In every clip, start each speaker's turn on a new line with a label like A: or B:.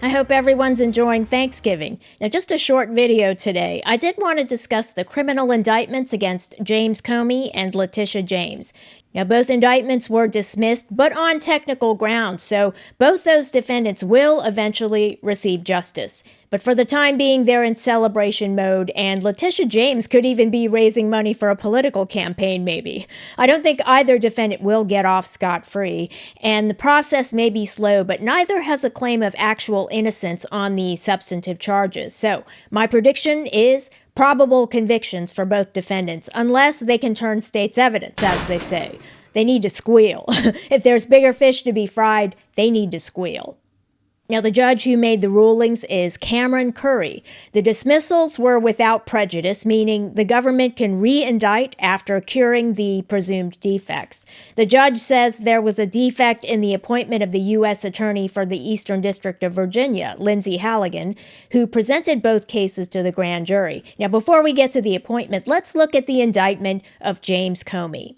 A: I hope everyone's enjoying Thanksgiving. Now, just a short video today. I did want to discuss the criminal indictments against James Comey and Letitia James. Now, both indictments were dismissed, but on technical grounds, so both those defendants will eventually receive justice. But for the time being, they're in celebration mode, and Letitia James could even be raising money for a political campaign, maybe. I don't think either defendant will get off scot-free, and the process may be slow, but neither has a claim of actual innocence on the substantive charges. So, my prediction is probable convictions for both defendants, unless they can turn state's evidence, as they say. They need to squeal. If there's bigger fish to be fried, they need to squeal. Now, the judge who made the rulings is Cameron Curry. The dismissals were without prejudice, meaning the government can re-indict after curing the presumed defects. The judge says there was a defect in the appointment of the U.S. Attorney for the Eastern District of Virginia, Lindsey Halligan, who presented both cases to the grand jury. Now, before we get to the appointment, let's look at the indictment of James Comey.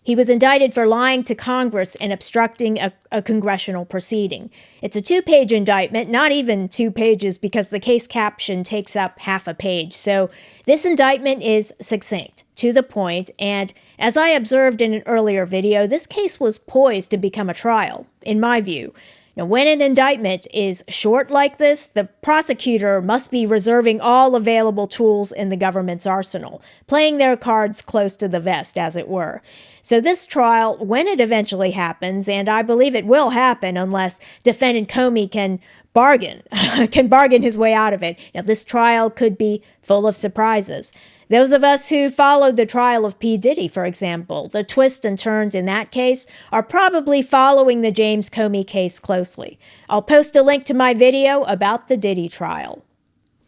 A: He was indicted for lying to Congress and obstructing a congressional proceeding. It's a 2-page indictment, not even 2 pages because the case caption takes up half a page. So this indictment is succinct, to the point, and as I observed in an earlier video, this case was poised to become a trial, in my view. Now, when an indictment is short like this, the prosecutor must be reserving all available tools in the government's arsenal, playing their cards close to the vest, as it were. So this trial, when it eventually happens, and I believe it will happen unless defendant Comey can bargain his way out of it. Now, this trial could be full of surprises. Those of us who followed the trial of P. Diddy, for example, the twists and turns in that case, are probably following the James Comey case closely. I'll post a link to my video about the Diddy trial.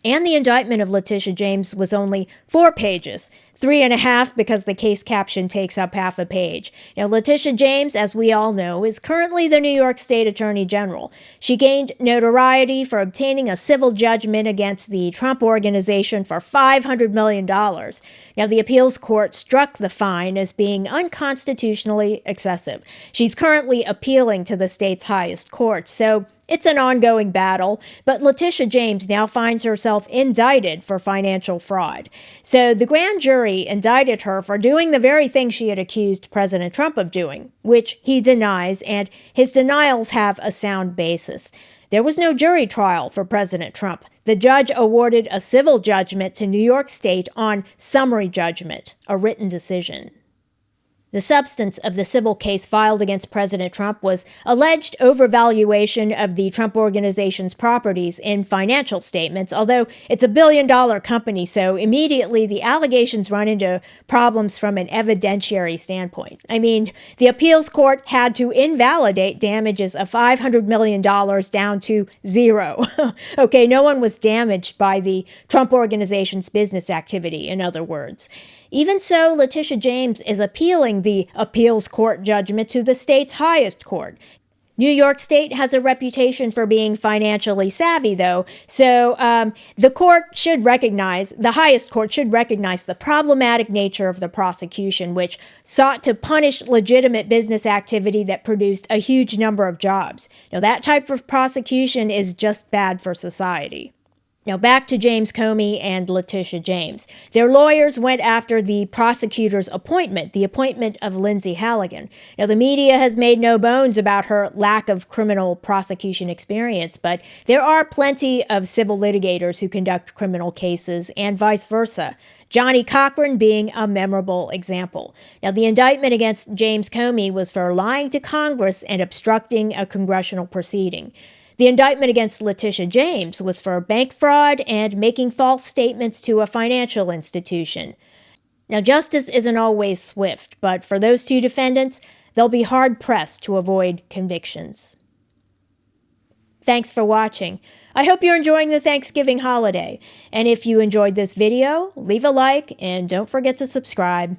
A: And the indictment of Letitia James was only 4 pages, 3.5 because the case caption takes up half a page. Now, Letitia James, as we all know, is currently the New York State Attorney General. She gained notoriety for obtaining a civil judgment against the Trump Organization for $500 million. Now, the appeals court struck the fine as being unconstitutionally excessive. She's currently appealing to the state's highest court, so it's an ongoing battle, but Letitia James now finds herself indicted for financial fraud. So the grand jury indicted her for doing the very thing she had accused President Trump of doing, which he denies, and his denials have a sound basis. There was no jury trial for President Trump. The judge awarded a civil judgment to New York State on summary judgment, a written decision. The substance of the civil case filed against President Trump was alleged overvaluation of the Trump Organization's properties in financial statements, although it's a billion-dollar company, so immediately the allegations run into problems from an evidentiary standpoint. I mean, the appeals court had to invalidate damages of $500 million down to 0. Okay, no one was damaged by the Trump Organization's business activity, in other words. Even so, Letitia James is appealing the appeals court judgment to the state's highest court. New York State has a reputation for being financially savvy, though, so the highest court should recognize the problematic nature of the prosecution, which sought to punish legitimate business activity that produced a huge number of jobs. Now, that type of prosecution is just bad for society. Now, back to James Comey and Letitia James. Their lawyers went after the prosecutor's appointment, the appointment of Lindsey Halligan. Now, the media has made no bones about her lack of criminal prosecution experience, but there are plenty of civil litigators who conduct criminal cases and vice versa, Johnny Cochran being a memorable example. Now, the indictment against James Comey was for lying to Congress and obstructing a congressional proceeding. The indictment against Letitia James was for bank fraud and making false statements to a financial institution. Now, justice isn't always swift, but for those 2 defendants, they'll be hard-pressed to avoid convictions. Thanks for watching. I hope you're enjoying the Thanksgiving holiday. And if you enjoyed this video, leave a like and don't forget to subscribe.